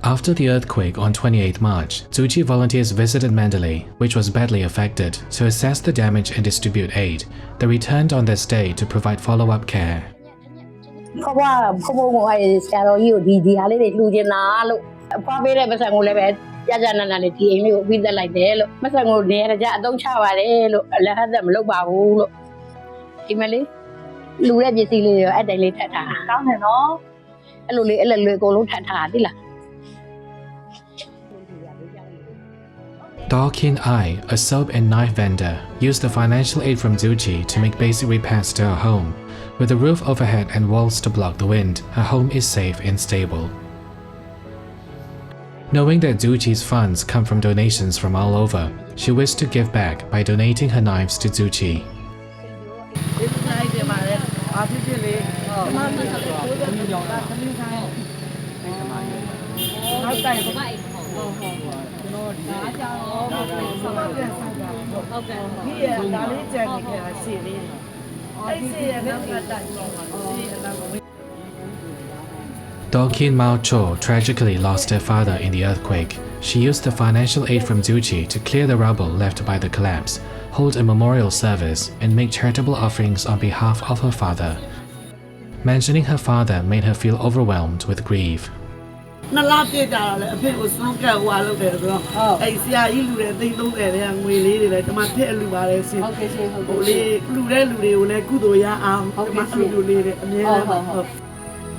After the earthquake on 28 March, Tzu Chi volunteers visited Mandalay, which was badly affected, to assess the damage and distribute aid. They returned on this day to provide follow-up care. เพราะว่าเขาบอกว่าไอ้ซาโรยี่ดีๆอะไรเด็กลูกเจน่าลูกพ่อไม่ได้ภาษางูเลยแบบยาจานันอะไรที่เองลูกวินอะไรเด้ลูกภาษางูเนี่ยจะต้องชาวอะไรลูกแล้วถ้าจะมาลูกบ่าวลูกที่มาเลยลูกได้ยินสิเลยไอ้เด็กเลยถ่าๆเขาเนี่ยเนาะไอ้ลูกเลยกูลูกถ่าๆที่ล่ะ Daw Kin Ai, a soap and knife vendor, used the financial aid from Tzu Chi to make basic repairs to her home. With a roof overhead and walls to block the wind, her home is safe and stable. Knowing that Tzu Chi's funds come from donations from all over, she wished to give back by donating her knives to Tzu Chi. Daw Kin Mao Cho tragically lost her father in the earthquake. She used the financial aid from Tzu Chi to clear the rubble left by the collapse, hold a memorial service, and make charitable offerings on behalf of her father. Mentioning her father made her feel overwhelmed with grief. นั่นลาบเจ๊จ่าเลยเพื่อนอุศนแก้ววาลูกเด็กก็ไอ้เสียอีลูเด็กตีลูกเด็กยังงวยลีเลยจะมาเทลูบาเลยสิโอ้ลีลูเด็กเลยกูตัวยาเอาจะมาลูลีเลยอันนี้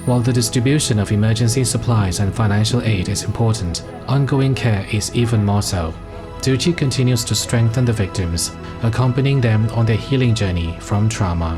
While the distribution of emergency supplies and financial aid is important, ongoing care is even more so. Tzu Chi continues to strengthen the victims, accompanying them on their healing journey from trauma.